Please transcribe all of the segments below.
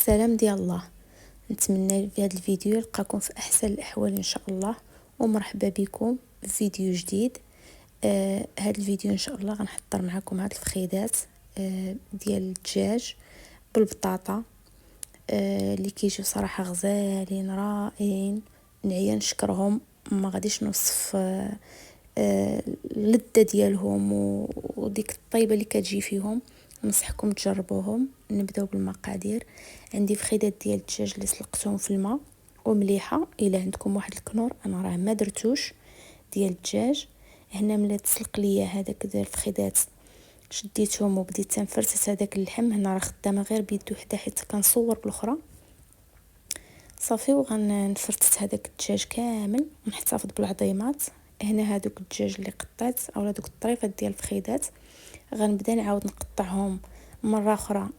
السلام ديال الله. نتمنى في هذا الفيديو يلقاكم في احسن الاحوال ان شاء الله، ومرحبا بكم في فيديو جديد. هذا الفيديو ان شاء الله غنحضر معكم هاد الفخيدات ديال الدجاج بالبطاطا، اللي كيجيو صراحه غزالين رائعين. نعيا نشكرهم، ما غاديش نوصف اللذة ديالهم وديك الطيبه اللي كتجي فيهم. ننصحكم تجربوهم. نبداو بالمقادير. عندي فخيدات ديال الدجاج اللي سلقتهم في الماء ومليحه. الا عندكم واحد الكنور، انا راه ما درتوش، ديال الدجاج. هنا ملي تسلق ليا هذاك ديال الفخيدات شديتهم وبديت تنفرست هذاك اللحم. هنا راه خدامه غير بيد وحده حيت كنصور بالاخرى صافي. وغنفرتت هذاك الدجاج كامل ونحتفظ بالعظيمات. هنا هادوك الدجاج اللي قطعت اولا دوك الطريفات ديال الفخيدات غنبدا نعاود نقطعهم مره اخرى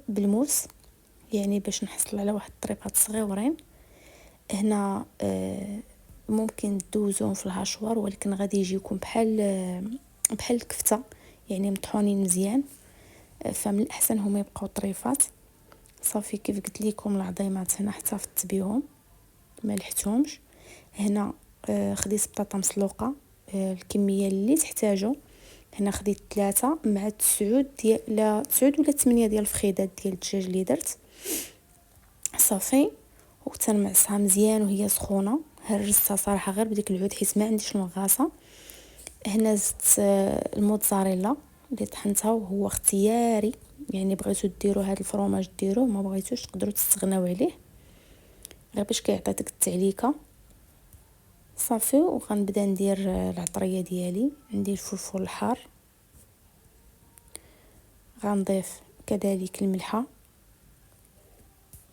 بالموس، يعني باش نحصل على واحد الطريفات صغيورين. هنا ممكن دوزوهم في الهاشوار، ولكن غادي يجيكم بحال الكفته، يعني مطحونين مزيان. فمن الاحسن هما يبقاو طريفات صافي. كيف قلت لكم العظيمات هنا احتفظت بهم ما لحتهمش. هنا خديت بطاطا مسلوقه الكميه اللي تحتاجوا. هنا خديت 3 مع 9 ديال 9 ولا 8 ديال الفخيدات ديال الدجاج اللي درت صافي. وتنمعسها مزيان وهي سخونه. هرستها صراحه غير بديك العود حيت ما عنديش المغاصه. هنا زدت الموتزاريلا اللي طحنتها وهو اختياري، يعني بغيتو ديروا هذا الفرomاج ديروه، ما بغيتوش تقدروا تستغناو عليه غير باش كيعطي ديك التعليكه صافي. وغنبدا ندير العطريه ديالي. عندي الفلفل الحار، غنضيف كذلك الملحه،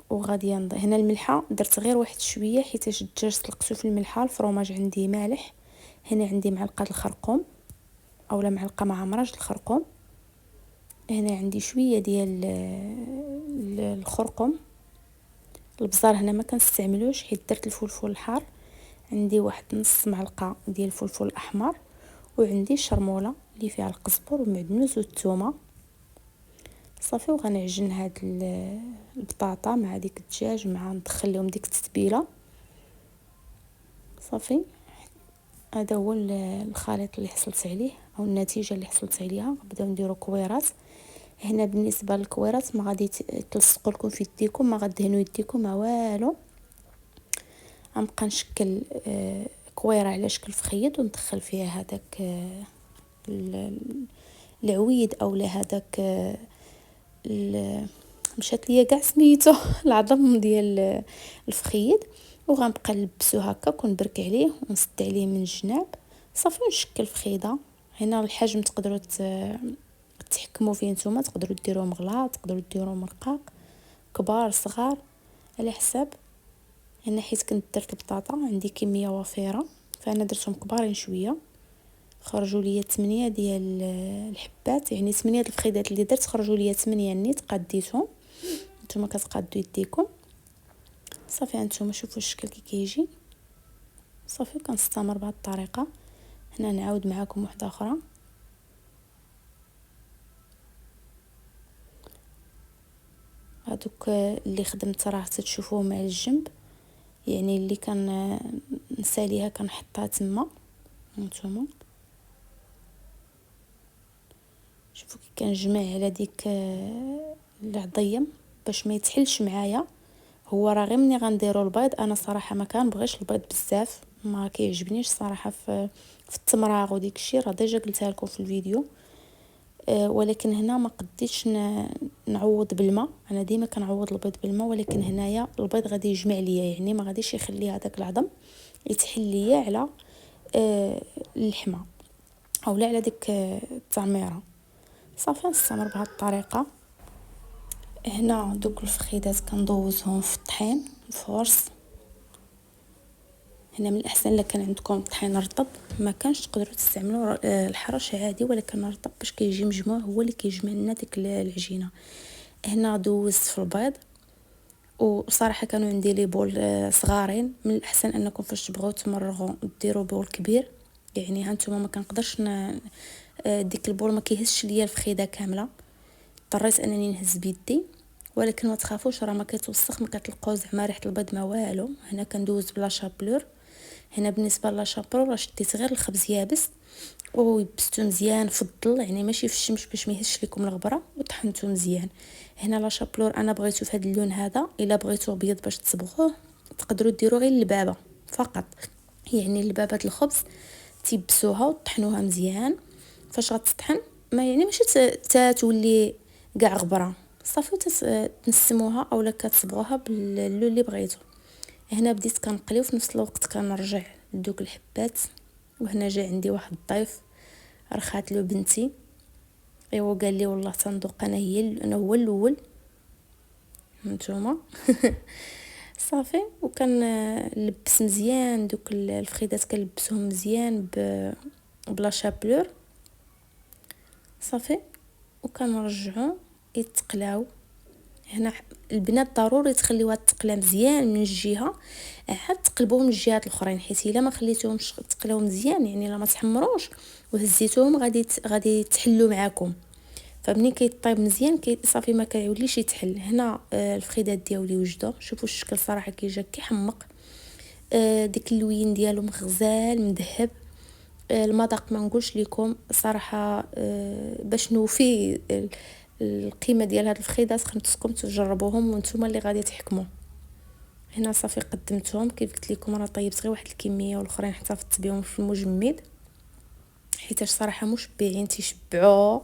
وغادي هنا الملحه درت غير واحد شويه حيت الدجاج سلقته في الملحه. الفرomاج عندي مالح. هنا عندي معلقه الخرقوم اولا معلقه مع مرج الخرقوم. هنا عندي شويه ديال الخرقوم. البزار هنا ما كنستعملوش حيت درت الفلفل الحار. عندي واحد نص معلقه ديال الفلفل الاحمر، وعندي الشرموله اللي فيها القزبر والمعدنوس والثومه صافي. وغنعجن هاد البطاطا مع ديك الدجاج، مع ندخل لهم ديك التتبيله صافي. هذا هو الخليط اللي حصلت عليه او النتيجه اللي حصلت عليها. نبداو نديرو كويرات. هنا بالنسبه للكويرات ما غادي تلصقوا لكم في يديكم، ما غدهنوا يديكم ما والو. غنبقى نشكل كويره على شكل فخيد وندخل فيها هذاك العويد اولا هذاك مشات ليا كاع سميتو العظم ديال الفخيد. وغنبقى نلبسو هكا ونبرك عليه ونسد عليه من الجناب صافي ونشكل فخيده. هنا الحجم تقدروا تحكموا فيه نتوما، تقدروا ديروه مغلاط، تقدروا ديروه مرقاق، كبار صغار على حساب. هنا حيت كنت درت البطاطا عندي كميه وفيره فانا درتهم كبارين شويه. خرجوا لي 8 ديال الحبات، يعني 8 الفخيدات اللي درت خرجوا لي 8 نيت قديتهم. نتوما كتقادوا يديكم صافي. هانتوما شوفوا الشكل كي كيجي صافي. كنستمر بهذه الطريقه. هنا نعاود معكم واحده اخرى. هادوك اللي خدمت راه تشوفوهم على الجنب، يعني اللي كان نساليها كنحطها تما. هانتوما شوفوا كي كنجمع على ديك العظيم باش ما يتحلش معايا. هو راه غير ملي غنديروا البيض، انا صراحه ما كنبغيش البيض بزاف، ما كيعجبنيش صراحه في التمراغ وديك الشيء، راه ديجا قلتها لكم في الفيديو. ولكن هنا ما قديتش نعوض بالماء. انا ديما كنعوض البيض بالماء، ولكن هنايا البيض غادي يجمع ليا، يعني ما غاديش يخلي هذاك العظم يتحل ليا على اللحمه اولا على ديك التعميره صافي. نستمر بهذه الطريقه. هنا دوك الفخيدات كندوزهم في الطحين الفورس. هنا من الاحسن الا كان عندكم طحين رطب، ما كانش تقدروا تستعملوا الحرش عادي، ولكن رطب باش كيجي مجموع هو اللي كيجمع لنا ديك العجينه. هنا دوزت في البيض، وصراحه كانوا عندي لي بول صغارين. من الاحسن انكم فاش تبغوا تمرغوا ديروا بول كبير، يعني هانتوما ما كنقدرش ديك البول ما كيهزش ليا الفخيده كامله، اضطريت انني نهز بيدي. ولكن ما تخافوش راه ما كيتوسخ، ما كتلقاو زعما ريحه البيض ما والو. هنا كندوز بلا شابلور. هنا بالنسبه لا شابلور راه شديت غير الخبز يابس ويبستو مزيان في الظل، يعني ماشي في الشمس باش ما يهزش لكم الغبره، وطحنتو مزيان. هنا لا شابلور انا بغيتو في هذا اللون هذا، الا بغيتو ابيض باش تصبغوه تقدروا ديروا غير اللبابه فقط، يعني اللبابه الخبز تيبسوها وطحنوها مزيان. فاش غتطحن ما يعني ماشي تولي كاع غبره، صافي تنسموها اولا كتصبغوها باللون اللي بغيتو. هنا بديت كنقلي وفي نفس الوقت كنرجع لدوك الحبات. وهنا جا عندي واحد الضيف رخات له بنتي، ايوا قال لي والله تندوق انا هو الاول هانتوما. صافي وكان لبس مزيان دوك الفخيدات كنلبسهم مزيان بلا شابلور. صافي وكنرجعو يتقلاو. هنا البنات ضروري تخليوها تقلا مزيان من الجهه، عاد تقلبوهم من الجهات الاخرين، حيت الا ما خليتوهمش تقلاو مزيان يعني الا ما تحمروش وهزيتوهم غادي تحلوا معاكم. فمنين كيطيب مزيان صافي ما كيوليش يتحل. هنا الفخيدات ديالي وجدوا، شوفوا الشكل صراحه كيجا كيحمق. ديك اللوين ديالو مغزال مذهب. المذاق ما نقولش لكم صراحه، باش نوفي القيمه ديال هاد الفخيدات خصكم تجربوهم وانتم اللي غادي تحكموا. هنا صافي قدمتهم كيف قلت لكم، راه طيبت غير واحد الكميه والاخرين حطيت بهم في المجمد حيتاش صراحه مشبعين تيشبعوا.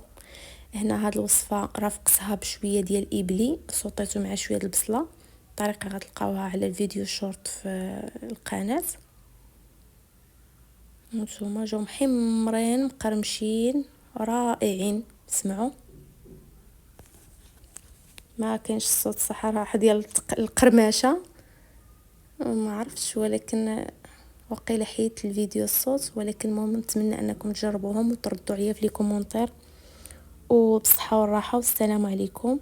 هنا هاد الوصفه رافقتها بشويه ديال الابلي صوطيته مع شويه البصله، الطريقه غتلقاوها على الفيديو شورت في القناه. نتوما جاو محمرين مقرمشين رائعين. سمعوا ما كاينش الصوت صراحه ديال القرمشه ما عرفتش، ولكن وقيل حيت الفيديو الصوت. ولكن المهم نتمنى انكم تجربوهم وتردوا عليا في لي كومونتير، وبصحه والراحه والسلام عليكم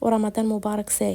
ورمضان مبارك سعيد.